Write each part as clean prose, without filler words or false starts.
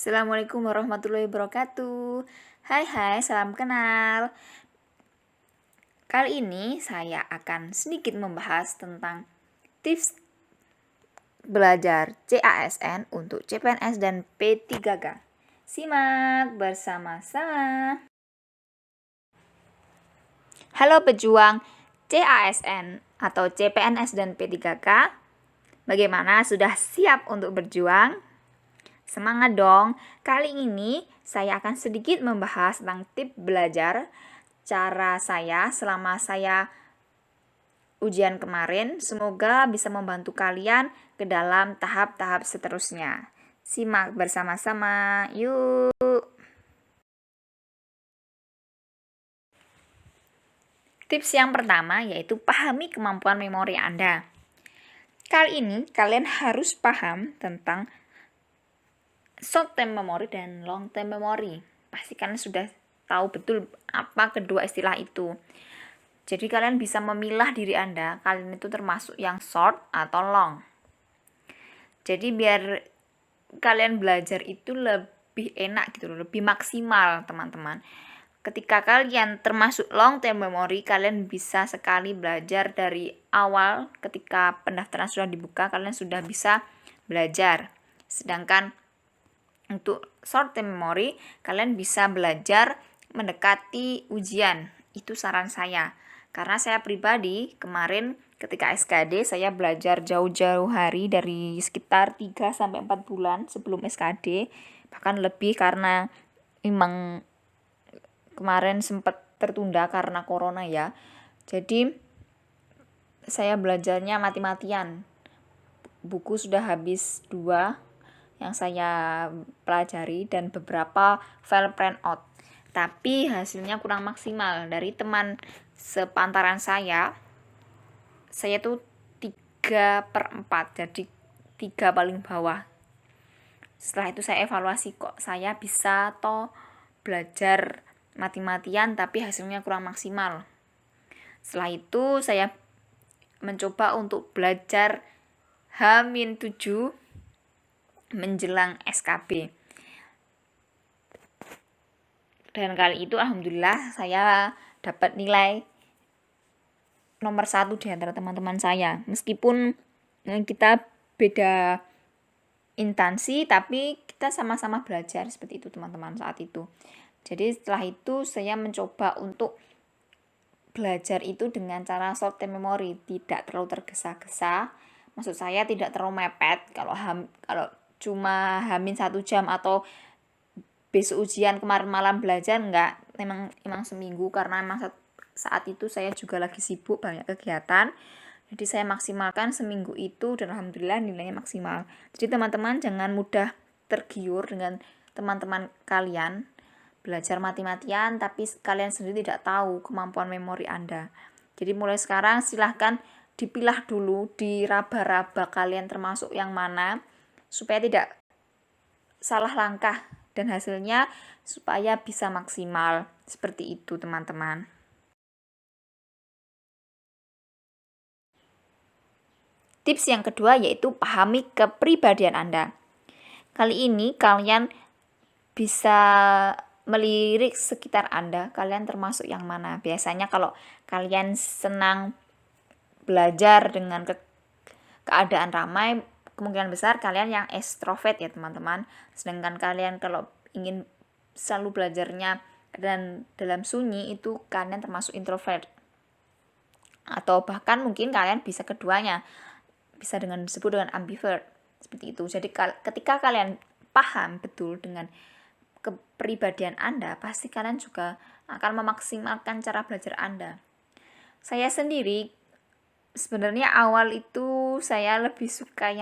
Assalamualaikum warahmatullahi wabarakatuh. Hai, salam kenal. Kali ini saya akan sedikit membahas tentang tips belajar CASN untuk CPNS dan P3K. Simak bersama-sama. Halo pejuang CASN atau CPNS dan P3K. Bagaimana, sudah siap untuk berjuang? Semangat dong. Kali ini saya akan sedikit membahas tentang tips belajar cara saya selama saya ujian kemarin. Semoga bisa membantu kalian ke dalam tahap-tahap seterusnya. Simak bersama-sama. Yuk. Tips yang pertama yaitu pahami kemampuan memori Anda. Kali ini kalian harus paham tentang short term memory dan long term memory. Pasti kalian sudah tahu betul apa kedua istilah itu. Jadi kalian bisa memilah diri Anda, kalian itu termasuk yang short atau long. Jadi biar kalian belajar itu lebih enak gitu loh, lebih maksimal teman-teman. Ketika kalian termasuk long term memory, kalian bisa sekali belajar dari awal. Ketika pendaftaran sudah dibuka, kalian sudah bisa belajar. Sedangkan untuk short term memory, kalian bisa belajar mendekati ujian. Itu saran saya. Karena saya pribadi kemarin ketika SKD saya belajar jauh-jauh hari dari sekitar 3-4 bulan sebelum SKD. Bahkan lebih karena memang kemarin sempat tertunda karena corona ya. Jadi saya belajarnya mati-matian. Buku sudah habis 2 yang saya pelajari dan beberapa file printout, tapi hasilnya kurang maksimal. Dari teman sepantaran saya tuh 3/4, jadi 3 paling bawah. Setelah itu saya evaluasi, kok saya bisa toh belajar mati-matian tapi hasilnya kurang maksimal. Setelah itu saya mencoba untuk belajar H-7 menjelang SKB. Dan kali itu alhamdulillah saya dapat nilai nomor 1 di antara teman-teman saya. Meskipun kita beda instansi, tapi kita sama-sama belajar seperti itu teman-teman saat itu. Jadi setelah itu saya mencoba untuk belajar itu dengan cara short term memory, tidak terlalu tergesa-gesa. Maksud saya tidak terlalu mepet. Kalau cuma hamin 1 jam atau besok ujian kemarin malam belajar, enggak, memang seminggu, karena memang saat itu saya juga lagi sibuk banyak kegiatan. Jadi saya maksimalkan seminggu itu dan alhamdulillah nilainya maksimal. Jadi teman-teman jangan mudah tergiur dengan teman-teman kalian belajar mati-matian tapi kalian sendiri tidak tahu kemampuan memori Anda. Jadi mulai sekarang silahkan dipilah dulu, diraba-raba kalian termasuk yang mana, supaya tidak salah langkah dan hasilnya supaya bisa maksimal. Seperti itu teman-teman. Tips yang kedua yaitu pahami kepribadian Anda. Kali ini kalian bisa melirik sekitar Anda, kalian termasuk yang mana. Biasanya kalau kalian senang belajar dengan keadaan ramai, kemungkinan besar kalian yang ekstrovert ya teman-teman. Sedangkan kalian kalau ingin selalu belajarnya dan dalam sunyi, itu kalian termasuk introvert. Atau bahkan mungkin kalian bisa keduanya, bisa disebut dengan ambivert seperti itu. Jadi ketika kalian paham betul dengan kepribadian Anda, pasti kalian juga akan memaksimalkan cara belajar Anda. Saya sendiri sebenarnya awal itu saya lebih suka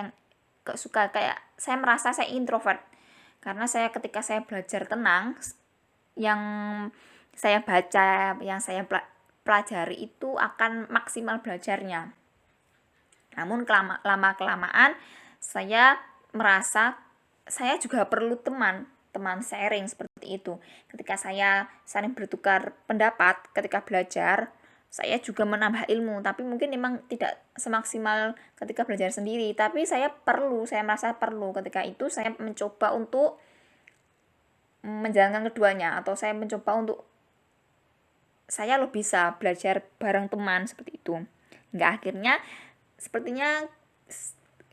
kayak saya merasa saya introvert, karena ketika saya belajar tenang, yang saya baca, yang saya pelajari itu akan maksimal belajarnya. Namun lama-kelamaan saya merasa saya juga perlu teman sharing seperti itu. Ketika saya saling bertukar pendapat ketika belajar, saya juga menambah ilmu, tapi mungkin memang tidak semaksimal ketika belajar sendiri, tapi saya merasa perlu. Ketika itu saya mencoba untuk menjalankan keduanya, atau saya mencoba untuk saya lo bisa belajar bareng teman seperti itu. Hingga akhirnya sepertinya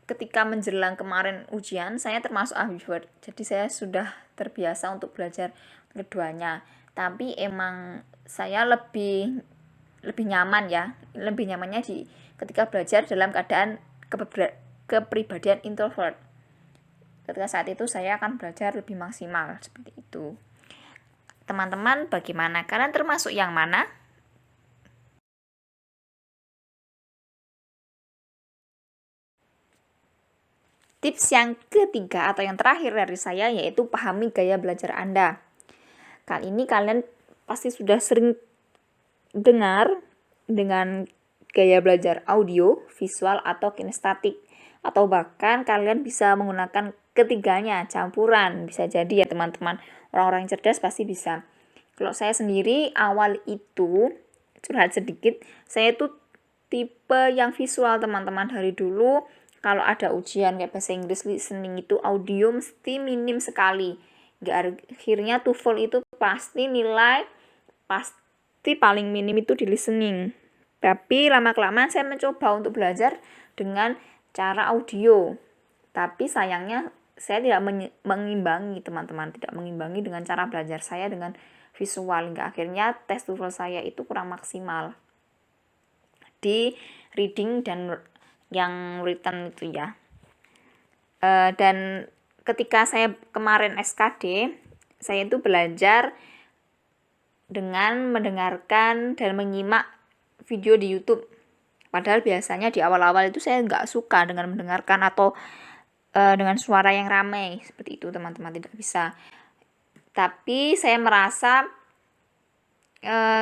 ketika menjelang kemarin ujian saya termasuk ambivert, jadi saya sudah terbiasa untuk belajar keduanya. Tapi emang saya lebih nyaman ya, lebih nyamannya di ketika belajar dalam keadaan kepribadian introvert. Ketika saat itu saya akan belajar lebih maksimal seperti itu. Teman-teman, bagaimana? Kalian termasuk yang mana? Tips yang ketiga atau yang terakhir dari saya yaitu pahami gaya belajar Anda. Kali ini kalian pasti sudah sering dengar dengan gaya belajar audio, visual, atau kinestetik. Atau bahkan kalian bisa menggunakan ketiganya, campuran. Bisa jadi ya teman-teman, orang-orang yang cerdas pasti bisa. Kalau saya sendiri awal itu, curhat sedikit, saya itu tipe yang visual teman-teman. Dari dulu kalau ada ujian kayak bahasa Inggris listening itu audio mesti minim sekali. Akhirnya TOEFL itu pasti nilai pasti paling minim itu di listening. Tapi lama-kelamaan saya mencoba untuk belajar dengan cara audio. Tapi sayangnya saya tidak mengimbangi teman-teman, tidak mengimbangi dengan cara belajar saya dengan visual, hingga akhirnya tes TOEFL saya itu kurang maksimal di reading dan yang written itu ya. Dan ketika saya kemarin SKD, saya itu belajar dengan mendengarkan dan menyimak video di YouTube. Padahal biasanya di awal-awal itu saya nggak suka dengan mendengarkan atau dengan suara yang ramai seperti itu teman-teman, tidak bisa. Tapi saya merasa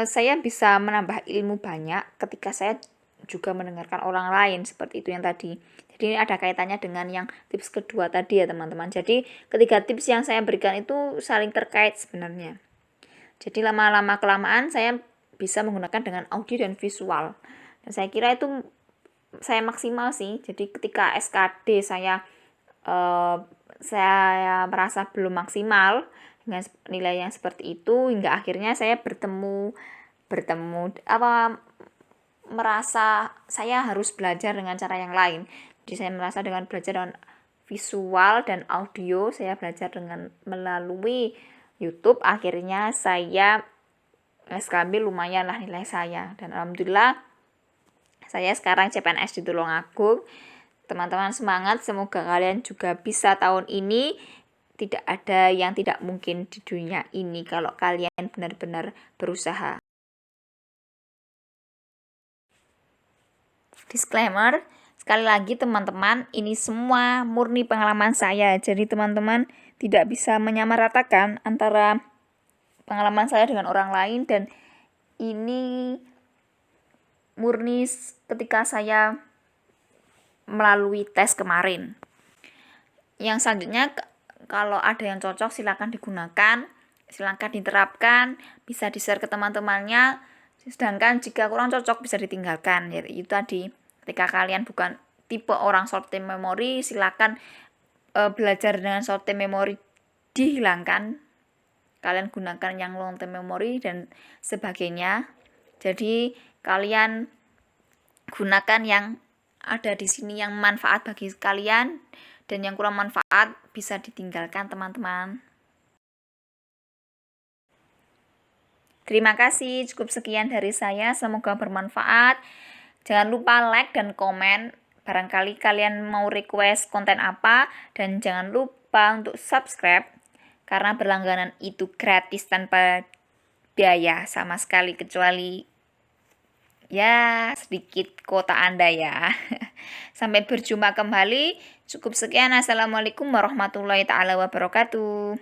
saya bisa menambah ilmu banyak ketika saya juga mendengarkan orang lain seperti itu yang tadi. Jadi ini ada kaitannya dengan yang tips kedua tadi ya teman-teman. Jadi ketiga tips yang saya berikan itu saling terkait sebenarnya. Jadi lama-lama kelamaan saya bisa menggunakan dengan audio dan visual. Dan saya kira itu saya maksimal sih. Jadi ketika SKD saya merasa belum maksimal dengan nilai yang seperti itu, hingga akhirnya saya merasa saya harus belajar dengan cara yang lain. Jadi saya merasa dengan belajar dengan visual dan audio, saya belajar dengan melalui YouTube, akhirnya saya SKB lumayan lah nilai saya, dan alhamdulillah saya sekarang CPNS di Tulungagung. Teman-teman semangat, semoga kalian juga bisa tahun ini. Tidak ada yang tidak mungkin di dunia ini kalau kalian benar-benar berusaha. Disclaimer, sekali lagi teman-teman, ini semua murni pengalaman saya. Jadi teman-teman tidak bisa menyamaratakan antara pengalaman saya dengan orang lain, dan ini murni ketika saya melalui tes kemarin. Yang selanjutnya, kalau ada yang cocok silakan digunakan, silakan diterapkan, bisa di-share ke teman-temannya. Sedangkan jika kurang cocok bisa ditinggalkan. Jadi itu tadi, ketika kalian bukan tipe orang short term memory, silakan belajar dengan short term memory dihilangkan. Kalian gunakan yang long term memory dan sebagainya. Jadi kalian gunakan yang ada di sini yang manfaat bagi kalian, dan yang kurang manfaat bisa ditinggalkan teman-teman. Terima kasih, cukup sekian dari saya, semoga bermanfaat. Jangan lupa like dan komen barangkali kalian mau request konten apa, dan jangan lupa untuk subscribe karena berlangganan itu gratis tanpa biaya sama sekali, kecuali ya sedikit kuota Anda ya. Sampai berjumpa kembali. Cukup sekian. Assalamualaikum warahmatullahi taala wabarakatuh.